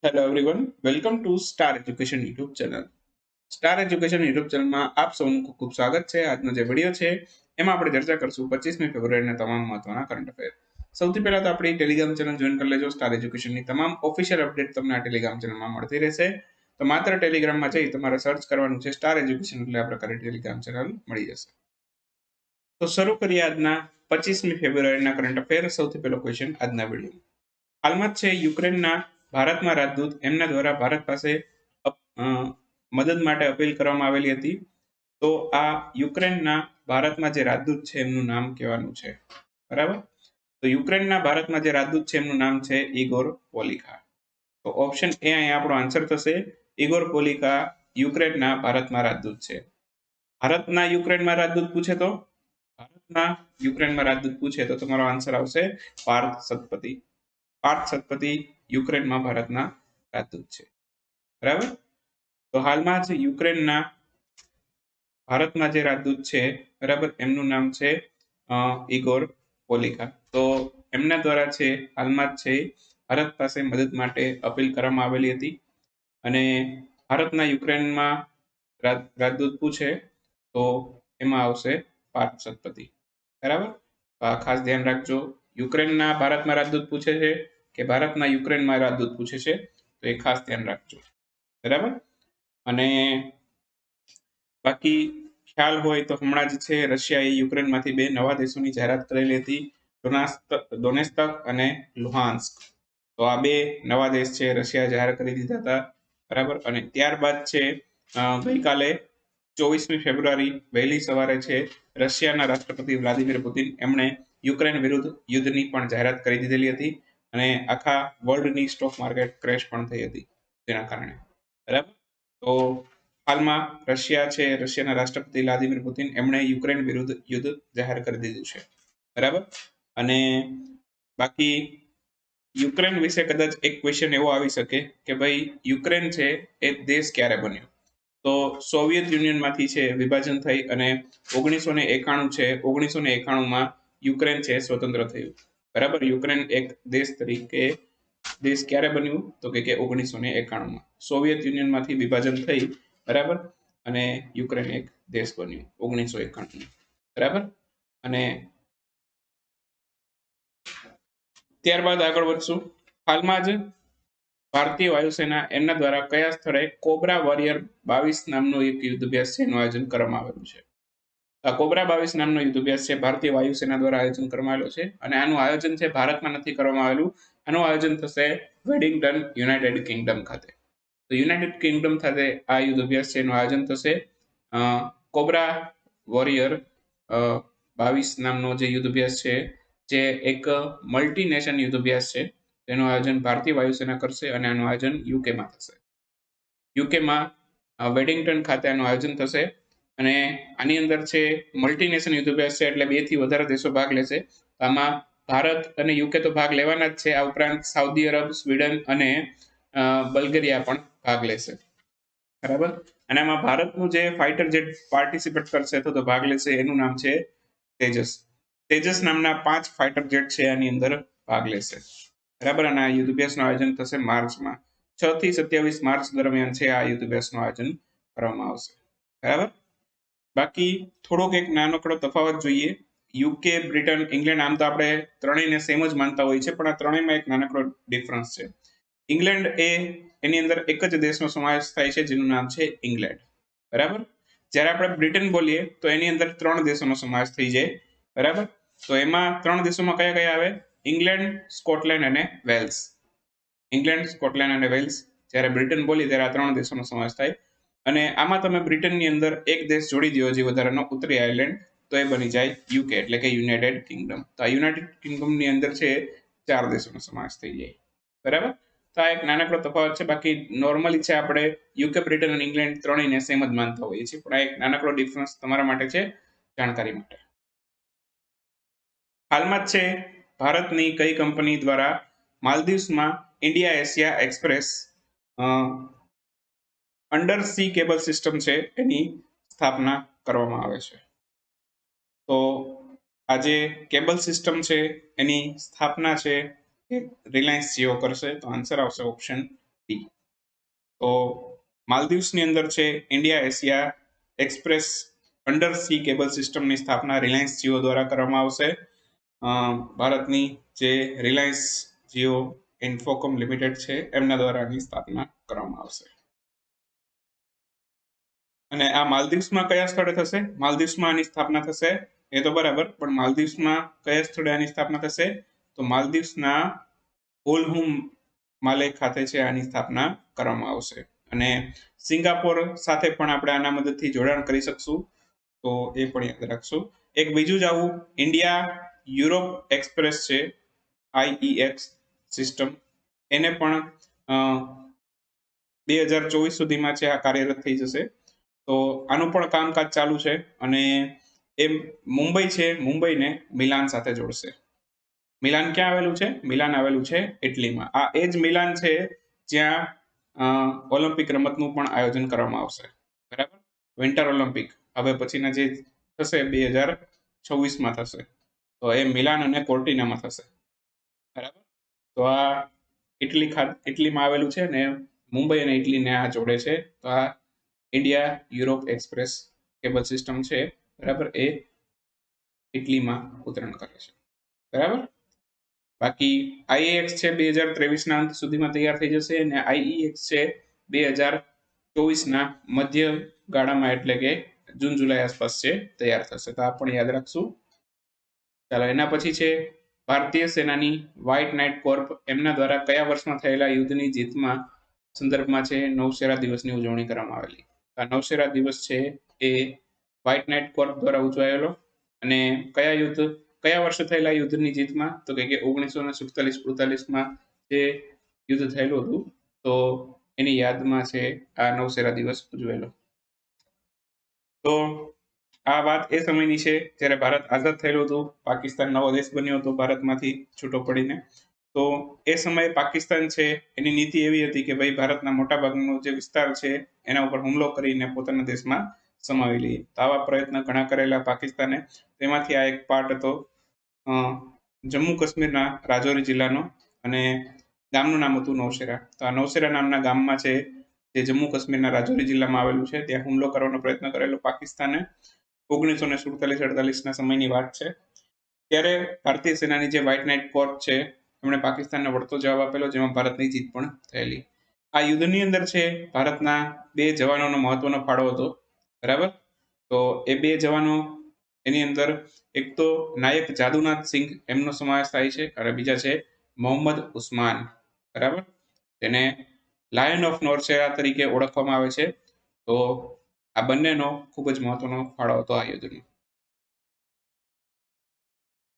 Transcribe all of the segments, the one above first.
Hello everyone, welcome to star education YouTube channel. Star education YouTube ચેનલમાં આપ સૌનું ખૂબ ખૂબ સ્વાગત છે. આજનો જે વિડીયો છે એમાં આપણે ચર્ચા કરશું 25મી ફેબ્રુઆરીના તમામ મહત્વના કરંટ અફેર. સૌથી પહેલા તો આપણી ટેલિગ્રામ ચેનલ જોઈન કરી લેજો. સ્ટાર એજ્યુકેશનની તમામ ઓફિશિયલ અપડેટ તમને આ ટેલિગ્રામ ચેનલમાં મળતી રહેશે. તો માત્ર ટેલિગ્રામમાં જઈ તમારે સર્ચ કરવાનું છે સ્ટાર એજ્યુકેશન, એટલે આ પ્રકારે ટેલિગ્રામ ચેનલ મળી જશે. તો શરૂ કરીએ આજના 25મી ફેબ્રુઆરીના કરંટ અફેર. સૌથી પહેલો ક્વેશ્ચન આજના વિડીયો. હાલમાં જ છે યુક્રેનના ભારતમાં રાજદૂત એમના દ્વારા ભારત પાસે મદદ માટે અપીલ કરવામાં આવેલી હતી. તો આ યુક્રેનના ભારતમાં જે રાજદૂત છે એમનું નામ કહેવાનું છે. બરાબર. તો યુક્રેનના ભારતમાં જે રાજદૂત છે એમનું નામ છે ઇગોર પોલિખા. તો ઓપ્શન એ અહીંયા આપણો આન્સર થશે. ઇગોર પોલિખા યુક્રેનના ભારતમાં રાજદૂત છે. ભારતના યુક્રેનમાં રાજદૂત પૂછે તો ભારતના યુક્રેનમાં રાજદૂત પૂછે તો તમારો આન્સર આવશે પાર્થ સતપતિ. પાર્થ સતપતિ યુક્રેનમાં ભારતના રાજદૂત છે. બરાબર. તો હાલમાં જ યુક્રેનના ભારતમાં જે રાજદૂત છે, બરાબર, એમનું નામ છે ઇગોર પોલિખા. તો એમના દ્વારા છે હાલમાં જ છે ભારત પાસે મદદ માટે અપીલ કરવામાં આવેલી હતી. અને ભારતના યુક્રેનમાં રાજદૂત પૂછે તો એમાં આવશે પાર્થ સતપતિ. બરાબર. ખાસ ધ્યાન રાખજો, યુક્રેનના ભારતમાં રાજદૂત પૂછે છે કે ભારતના યુક્રેનમાં રાજદૂત પૂછે છે, તો એ ખાસ ધ્યાન રાખજો. બરાબર. અને બાકી ખ્યાલ હોય તો હમણાં જ છે રશિયાએ યુક્રેનમાંથી બે નવા દેશોની જાહેરાત કરેલી હતી, ડોનેસ્તક અને લુહાન્સ્ક. તો આ બે નવા દેશ છે રશિયા જાહેર કરી દીધા હતા. બરાબર. અને ત્યારબાદ છે ગઈકાલે 24મી ફેબ્રુઆરી વહેલી સવારે છે રશિયાના રાષ્ટ્રપતિ વ્લાદિમીર પુતિન એમણે યુક્રેન વિરુદ્ધ યુદ્ધની પણ જાહેરાત કરી દીધેલી હતી. અને આખા વર્લ્ડની સ્ટોક માર્કેટ ક્રેશ પણ થઈ હતી તેના કારણે. બરાબર. તો હાલમાં રશિયા છે, રશિયાના રાષ્ટ્રપતિ વ્લાદિમીર પુતિન એમણે યુક્રેન વિરુદ્ધ યુદ્ધ જાહેર કરી દીધું છે. બરાબર. અને બાકી યુક્રેન વિશે કદાચ એક ક્વેશ્ચન એવો આવી શકે કે ભાઈ યુક્રેન છે એ દેશ ક્યારે બન્યો? તો સોવિયત યુનિયનમાંથી છે વિભાજન થઈ અને 1991 છે, 1991માં યુક્રેન છે સ્વતંત્ર થયું. બરાબર. યુક્રેન એક દેશ તરીકે દેશ ક્યારે બન્યું? તો કે 1991માં સોવિયત યુનિયનમાંથી વિભાજન થઈ. બરાબર. અને યુક્રેન એક દેશ બન્યું 1991. બરાબર. અને ત્યારબાદ આગળ વધશું. હાલમાં જ ભારતીય વાયુસેના એમના દ્વારા કયા સ્થળે કોબ્રા વોરિયર 22 નામનો એક યુદ્ધ અભ્યાસ છે એનું આયોજન કરવામાં આવેલું છે? આ કોબ્રા 22 નામનો યુદ્ધ અભ્યાસ છે ભારતીય વાયુસેના દ્વારા આયોજન કરવામાં આવેલો છે. અને આનું આયોજન છે ભારતમાં નથી કરવામાં આવેલું. આનું આયોજન થશે વેડિંગ્ટન, યુનાઇટેડ કિંગડમ ખાતે. તો યુનાઇટેડ કિંગડમ ખાતે આ યુદ્ધ અભ્યાસ છે એનું આયોજન થશે. કોબ્રા વોરિયર 22 નામનો જે યુદ્ધ અભ્યાસ છે, જે એક મલ્ટીનેશન યુદ્ધ અભ્યાસ છે, તેનું આયોજન ભારતીય વાયુસેના કરશે અને આનું આયોજન યુકેમાં થશે. યુકેમાં વેડિંગ્ટન ખાતે આનું આયોજન થશે. અને આની અંદર છે મલ્ટીનેશન યુદ્ધ અભ્યાસ છે, એટલે 2 થી વધારે દેશો ભાગ લેશે. આમાં ભારત અને યુકે તો ભાગ લેવાના જ છે. આ ઉપરાંત સાઉદી અરબ, સ્વીડન અને બલ્ગેરિયા પણ ભાગ લેશે. બરાબર. અને આમાં ભારતનું જે ફાઇટર જેટ પાર્ટિસિપેટ કરશે તો ભાગ લેશે એનું નામ છે તેજસ. તેજસ નામના 5 ફાઇટર જેટ છે આની અંદર ભાગ લેશે. બરાબર. અને આ યુદ્ધ અભ્યાસનું આયોજન થશે માર્ચમાં. 6 થી 27 માર્ચ દરમિયાન છે આ યુદ્ધ અભ્યાસનું આયોજન કરવામાં આવશે. બરાબર. બાકી થોડોક એક નાનકડો તફાવત જોઈએ. યુકે, બ્રિટન, ઇંગ્લેન્ડ, આમ તો આપણે ત્રણેયને સેમ જ માનતા હોય છે, પણ આ ત્રણેયમાં એક નાનકડો ડિફરન્સ છે. ઇંગ્લેન્ડ એની અંદર એક જ દેશનો સમાવેશ થાય છે જેનું નામ છે ઇંગ્લેન્ડ. બરાબર. જ્યારે આપણે બ્રિટન બોલીએ તો એની અંદર 3 દેશોનો સમાવેશ થઈ જાય. બરાબર. તો એમાં 3 દેશોમાં કયા કયા આવે? ઇંગ્લેન્ડ, સ્કોટલેન્ડ અને વેલ્સ. ઇંગ્લેન્ડ, સ્કોટલેન્ડ અને વેલ્સ. જ્યારે બ્રિટન બોલી ત્યારે આ 3 દેશોનો સમાવેશ થાય. અને આમાં તમે બ્રિટનની અંદર એક દેશ જોડી દો જે વધારાનો, ઉત્તરી આયર્લેન્ડ, તો એ બની જાય યુકે, એટલે કે યુનાઇટેડ કિંગડમ. તો આ યુનાઇટેડ કિંગડમની અંદર છે 4 દેશોનો સમાવેશ થઈ જાય. બરાબર. તો આ એક નાનકડો તફાવત છે. બાકી નોર્મલી છે આપણે યુકે, બ્રિટન અને ઇંગ્લેન્ડ ત્રણેયને સેમ જ માનતા હોઈએ છીએ, પણ આ એક નાનકડો ડિફરન્સ તમારા માટે છે, જાણકારી માટે. હાલમાં જ છે ભારતની કઈ કંપની દ્વારા માલદીવ્સમાં India Asia express under sea cable system છે એની સ્થાપના કરવામાં આવે છે? તો આ જે કેબલ સિસ્ટમ છે એની સ્થાપના છે એ રિલાયન્સ જીઓ કરશે. તો આન્સર આવશે ઓપ્શન ડી. તો માલદીવ્સની અંદર છે India Asia express under sea cable સિસ્ટમની સ્થાપના રિલાયન્સ જીઓ દ્વારા કરવામાં આવશે. ભારતની જે રિલાયન્સ જીઓ ઇન્ફોકોમ લિમિટેડ છે એમના દ્વારા આની સ્થાપના કરવામાં આવશે. અને આ માલદીવ્સમાં કયા સ્થળે થશે? માલદીવ્સમાં આની સ્થાપના થશે એ તો બરાબર, પણ માલદીવ્સમાં કયા સ્થળે આની સ્થાપના થશે? તો માલદીવ્સના ઓલહુમ માલે ખાતે છે આની સ્થાપના કરવામાં આવશે. અને સિંગાપોર સાથે પણ આપણે આના મદદથી જોડાણ કરી શકશું, તો એ પણ યાદ રાખશું. એક બીજું જ આવું ઇન્ડિયા યુરોપ એક્સપ્રેસ છે IEX સિસ્ટમ, એને પણ 2024 સુધીમાં છે આ કાર્યરત થઈ જશે. તો આનું પણ કામકાજ ચાલુ છે અને એ મુંબઈ છે, મુંબઈને મિલાન સાથે જોડશે. મિલાન ક્યાં આવેલું છે? મિલાન આવેલું છે ઇટલીમાં. આ એ જ મિલાન છે જ્યાં ઓલિમ્પિક રમતનું પણ આયોજન કરવામાં આવશે. બરાબર, વિન્ટર ઓલિમ્પિક હવે પછીના જે થશે 2026માં થશે, તો એ મિલાન અને કોર્ટિનામાં થશે. બરાબર, તો આ ઇટલીમાં આવેલું છે ને મુંબઈ અને ઇટલીને આ જોડે છે. તો આ India Europe express cable system છે, બરાબર, એ ઇટલીમાં ઉતરણ કરે છે. બરાબર, બાકી IEX છે 2023ના અંત સુધીમાં તૈયાર થઈ જશે અને IEX છે 2024ના મધ્ય ગાળામાં એટલે કે જૂન જુલાઈ આસપાસ છે તૈયાર થશે. તો આ પણ યાદ રાખશું. ચાલો, એના પછી છે ભારતીય સેનાની વ્હાઇટ નાઇટ કોર્પ, એમના દ્વારા કયા વર્ષમાં થયેલા યુદ્ધની જીતમાં સંદર્ભમાં છે નૌશેરા દિવસની ઉજવણી કરવામાં આવેલી? આ નૌશેરા દિવસ છે એ વ્હાઇટ નાઇટ કોર્પ દ્વારા ઉજવાયેલો. અને કયા વર્ષે થયેલા યુદ્ધની જીતમાં? તો કે 1947-48માં જે યુદ્ધ થયેલું હતું, તો એની યાદમાં છે આ નૌશેરા દિવસ ઉજવેલો. તો આ વાત એ સમયની છે જ્યારે ભારત આઝાદ થયેલું હતું, પાકિસ્તાન નવો દેશ બન્યો હતો ભારતમાંથી છૂટો પડીને. તો એ સમયે પાકિસ્તાન છે એની નીતિ એવી હતી કે ભાઈ ભારતના મોટા ભાગનો જે વિસ્તાર છે એના ઉપર હુમલો કરીને પોતાના દેશમાં સમાવી લઈએ. તો આવા પ્રયત્ન ઘણા કરેલા પાકિસ્તાને. તેમાંથી આ એક પાર્ટ હતો જમ્મુ કાશ્મીરના રાજૌરી જિલ્લાનો, અને ગામનું નામ હતું નૌશેરા. તો આ નૌશેરા નામના ગામમાં છે જે જમ્મુ કાશ્મીરના રાજૌરી જિલ્લામાં આવેલું છે, ત્યાં હુમલો કરવાનો પ્રયત્ન કરેલો પાકિસ્તાને. 1947-48ના સમયની વાત છે. ત્યારે ભારતીય સેનાની જે વ્હાઇટ નાઇટ કોર્પ છે એમણે પાકિસ્તાનને વળતો જવાબ આપેલો, જેમાં ભારતની જીત પણ થયેલી. આ યુદ્ધની અંદર છે ભારતના 2 જવાનોનો મહત્વનો ફાળો હતો. બરાબર, તો એ 2 જવાનો એની અંદર એક તો નાયક જાદુનાથ સિંઘ એમનો સમાવેશ થાય છે અને બીજા છે મોહમ્મદ ઉસ્માન. બરાબર, તેને લાયન ઓફ નૌશેરા તરીકે ઓળખવામાં આવે છે. તો આ બંનેનો ખૂબ જ મહત્વનો ફાળો હતો આ યુદ્ધનો.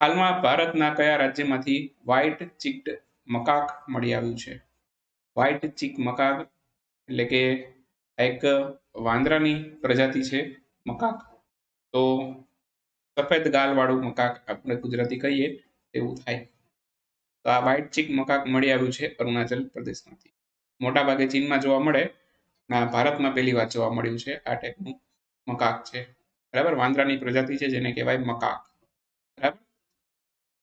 હાલમાં ભારતના કયા રાજ્યમાંથી વ્હાઇટ ચીક્ડ મકાક મળી આવ્યું છે? વ્હાઇટ ચીક મકાક એટલે કે એક વાંદરાની પ્રજાતિ છે મકાક. તો સફેદ ગાલવાળું મકાક આપણે ગુજરાતી કહીએ એવું થાય. તો આ વ્હાઇટ ચીક મકાક મળી આવ્યું છે અરુણાચલ પ્રદેશમાંથી. મોટા ભાગે ચીનમાં જોવા મળે, ભારતમાં પહેલી વાર જોવા મળ્યું છે આ ટાઈપનું મકાક છે. બરાબર, વાંદરાની પ્રજાતિ છે જેને કહેવાય મકાક. બરાબર,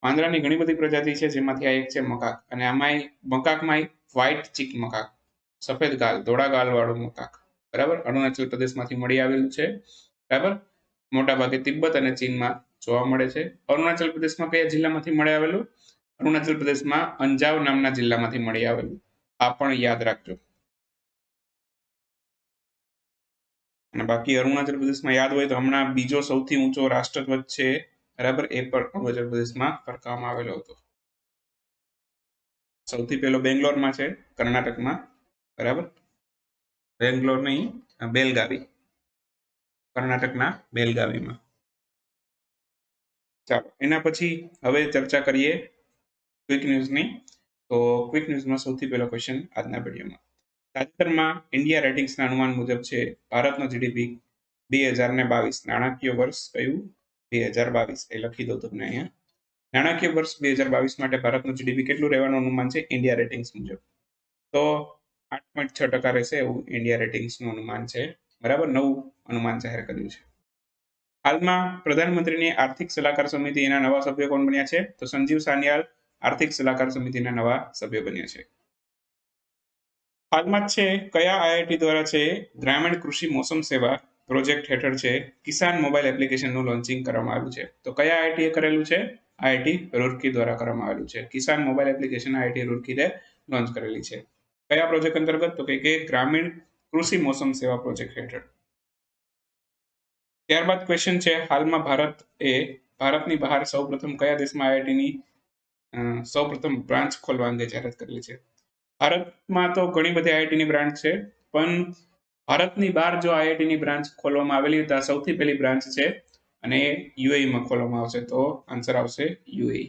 વાંદરાની ઘણી બધી પ્રજાતિ છે જેમાંથી આ એક છે મકાક. અને આમાંય મકાકમાં વ્હાઇટ ચીક મકાક, સફેદ ગાલ ધોળા ગાલ વાળું મકાક, બરાબર, અરુણાચલ પ્રદેશમાંથી મળી આવેલું છે. બરાબર, મોટા ભાગે તિબ્બત અને ચીનમાં જોવા મળે છે. અરુણાચલ પ્રદેશમાં કયા જિલ્લામાંથી મળી આવેલું? અરુણાચલ પ્રદેશમાં અંજાવ નામના જિલ્લામાંથી મળી આવેલું. આ પણ યાદ રાખજો. અને બાકી અરુણાચલ પ્રદેશમાં યાદ હોય તો હમણાં બીજો સૌથી ઊંચો રાષ્ટ્રધ્વજ છે, બરાબર, એ પણ અરુણાચલ પ્રદેશમાં ફરકાવવામાં આવેલો હતો. સૌથી પહેલો બેંગ્લોરમાં છે, કર્ણાટકમાં. બરાબર, બેંગ્લોર નહીં, બેલગાવી, કર્ણાટકના બેલગાવીમાં. ચાલો, એના પછી હવે ચર્ચા કરીએ ક્વિક ન્યૂઝની. તો ક્વિક ન્યૂઝમાં સૌથી પહેલો ક્વેશ્ચન આજના વિડીયોમાં. તાજેતરમાં ઇન્ડિયા રેટિંગ્સના અનુમાન મુજબ છે ભારતનો જીડીપી 2022 નાણાકીય વર્ષ કયું? 2022 એ લખી દો તમને અહીંયા. નાણાકીય વર્ષ 2022 માટે ભારતનું જીડીપી કેટલું રહેવાનું અનુમાન છે ઇન્ડિયા રેટિંગ્સ મુજબ? તો 8.6% રહેશે એવું ઇન્ડિયા રેટિંગ્સનું અનુમાન છે. બરાબર, નવું અનુમાન જાહેર કર્યું છે. હાલમાં પ્રધાનમંત્રીની આર્થિક સલાહકાર સમિતિના નવા સભ્યો કોણ બન્યા છે? તો સંજીવ સાન્યાલ આર્થિક સલાહકાર સમિતિના નવા સભ્ય બન્યા છે. હાલમાં જ છે કયા આઈઆઈટી દ્વારા છે ગ્રામીણ કૃષિ મોસમ સેવા પ્રોજેક્ટ હેઠળ છે કિસાન મોબાઈલ એપ્લિકેશનનું લોન્ચિંગ કરવામાં આવ્યું છે? તો કયા આઈઆઈટી એ કરેલું છે? આઈઆઈટી રૂરકી દ્વારા કરવામાં આવેલું છે. કિસાન મોબાઈલ એપ્લિકેશન આઈઆઈટી રૂરકીએ લોન્ચ કરેલી છે. કયા પ્રોજેક્ટ અંતર્ગત? તો કે ગ્રામીણ કૃષિ મોસમ સેવા પ્રોજેક્ટ હેઠળ. ત્યારબાદ ક્વેશ્ચન છે હાલમાં ભારતની બહાર સૌપ્રથમ કયા દેશમાં આઈઆઈટીની સૌપ્રથમ બ્રાન્ચ ખોલવા અંગે જાહેરાત કરેલી છે? ભારતમાં તો ઘણી બધી આઈઆઈટીની બ્રાન્ચ છે, પણ ભારતની બહાર જો આઈઆઈટીની બ્રાન્ચ ખોલવામાં આવેલી તો સૌથી પહેલી બ્રાન્ચ છે અને યુએઈમાં ખોલવામાં આવશે. તો આન્સર આવશે યુએઈ.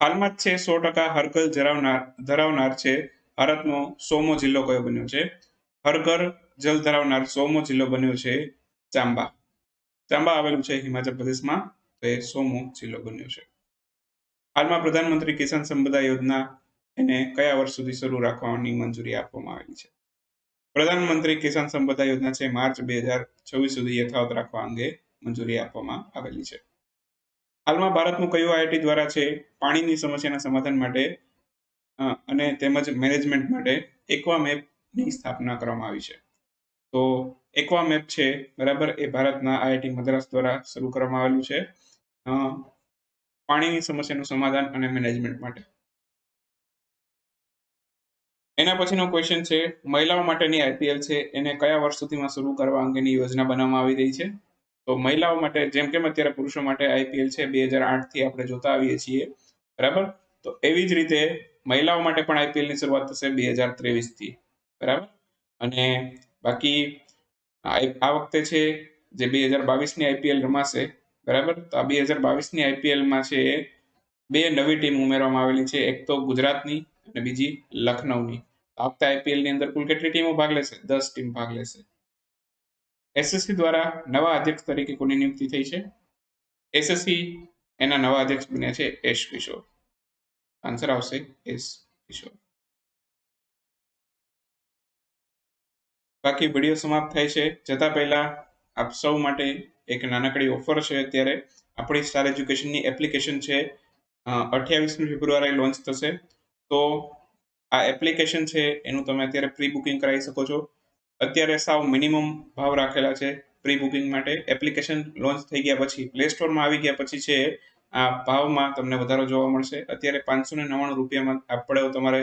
હાલમાં જ છે 100% હરઘર ધરાવનાર છે ભારતનો 100મો જિલ્લો કયો બન્યો છે? હરઘર જલ ધરાવનાર 100મો જિલ્લો બન્યો છે ચાંબા. ચાંબા આવેલું છે હિમાચલ પ્રદેશમાં, તો એ 100મો જિલ્લો બન્યો છે. હાલમાં પ્રધાનમંત્રી કિસાન સંપદા યોજના એને કયા વર્ષ સુધી શરૂ રાખવાની મંજૂરી આપવામાં આવેલી છે? પ્રધાનમંત્રી કિસાન સંપદા યોજના છે માર્ચ 2024 સુધી યથાવત રાખવા અંગે મંજૂરી આપવામાં આવેલી છે. હાલમાં ભારતનું કયું આઈઆઈટી દ્વારા છે પાણીની સમસ્યાના સમાધાન માટે અને તેમજ મેનેજમેન્ટ માટે એક્વામેપની સ્થાપના કરવામાં આવી છે? તો એક્વામેપ છે બરાબર, એ ભારતના આઈઆઈટી મદ્રાસ દ્વારા શરૂ કરવામાં આવેલું છે પાણીની સમસ્યાનું સમાધાન અને મેનેજમેન્ટ માટે. એના પછીનો ક્વેશ્ચન છે મહિલાઓ માટેની આઈપીએલ છે એને કયા વર્ષ સુધીમાં શરૂ કરવા અંગેની યોજના બનાવવામાં આવી રહી છે? તો મહિલાઓ માટે જેમ કેમ અત્યારે પુરુષો માટે આઈપીએલ છે 2008 થી આપણે જોતા આવીએ છીએ બરાબર, તો એવી જ રીતે મહિલાઓ માટે પણ આઈપીએલ ની શરૂઆત થશે 2023 થી બરાબર. અને બાકી આ વખતે છે જે 2022 ની આઈપીએલ રમાશે બરાબર, તો આ 2022 ની આઈપીએલમાં છે બે નવી ટીમ ઉમેરવામાં આવેલી છે, એક તો ગુજરાતની અને બીજી લખનઉની. આ વખતે આઈપીએલ ની અંદર કુલ કેટલી ટીમો ભાગ લેશે? 10 ટીમ ભાગ લેશે. એસએસસી દ્વારા નવા અધ્યક્ષ તરીકે કોની નિયુક્તિ થઈ છે? એસએસસી એના નવા અધ્યક્ષ બન્યા છે એસ કિશોર. આન્સર આવશે એસ કિશોર. બાકી વિડીયો સમાપ્ત થાય છે જતા પહેલા આપ સૌ માટે એક નાનકડી ઓફર છે. અત્યારે આપણી સ્ટાર એજ્યુકેશનની એપ્લિકેશન છે 28મી ફેબ્રુઆરી લોન્ચ થશે. તો આ એપ્લિકેશન છે એનું તમે અત્યારે પ્રી બુકિંગ કરાવી શકો છો. અત્યારે સાવ મિનિમમ ભાવ રાખેલા છે પ્રી બુકિંગ માટે. એપ્લિકેશન લોન્ચ થઈ ગયા પછી પ્લે સ્ટોરમાં આવી ગયા પછી છે આ ભાવમાં તમને વધારો જોવા મળશે. અત્યારે 599 રૂપિયામાં આપણે તમારે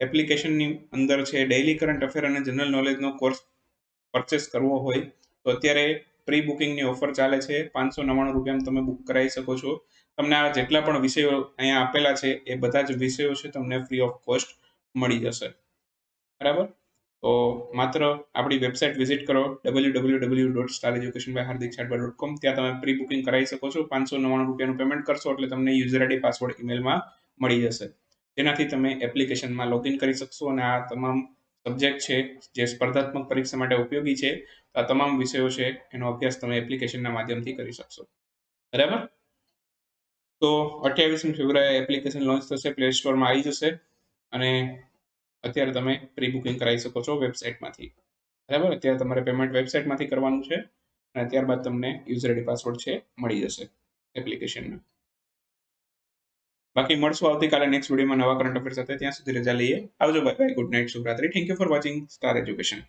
એપ્લિકેશનની અંદર છે ડેઇલી કરંટ અફેર અને જનરલ નોલેજનો કોર્સ પરચેસ કરવો હોય તો અત્યારે પ્રી બુકિંગની ઓફર ચાલે છે. 599 રૂપિયામાં તમે બુક કરાવી શકો છો. તમને આ જેટલા પણ વિષયો અહીંયા આપેલા છે એ બધા જ વિષયો છે તમને ફ્રી ઓફ કોસ્ટ મળી જશે બરાબર. તો માત્ર આપણી વેબસાઇટ વિઝિટ કરો www.stareducationbyhardikchhatwa.com. ત્યાં તમે પ્રી બુકિંગ કરાવી શકો છો. 599 રૂપિયાનું પેમેન્ટ કરશો એટલે તમને યુઝર આઈડી પાસવર્ડ ઈમેલમાં મળી જશે, જેનાથી તમે એપ્લિકેશનમાં લોગિન કરી શકશો અને આ તમામ સબ્જેક્ટ છે જે સ્પર્ધાત્મક પરીક્ષા માટે ઉપયોગી છે આ તમામ વિષયો છે એનો અભ્યાસ તમે એપ્લિકેશનના માધ્યમથી કરી શકશો બરાબર. તો 28મી ફેબ્રુઆરી એપ્લિકેશન લોન્ચ થશે, પ્લે સ્ટોરમાં આવી જશે અને અત્યારે તમે પ્રી બુકિંગ કરાવી શકો છો વેબસાઇટમાંથી બરાબર. અત્યારે તમારે પેમેન્ટ વેબસાઇટમાંથી કરવાનું છે અને ત્યારબાદ તમને યુઝર આઈડી પાસવર્ડ છે મળી જશે એપ્લિકેશનમાં. બાકી મળશું આવતીકાલે નેક્સ્ટ વિડીયોમાં નવા કરંટ અફેર સાથે. ત્યાં સુધી રજા લઈએ. આવજો, બાય બાય, ગુડ નાઇટ, શુભરાત્રી. Thank you for watching star education.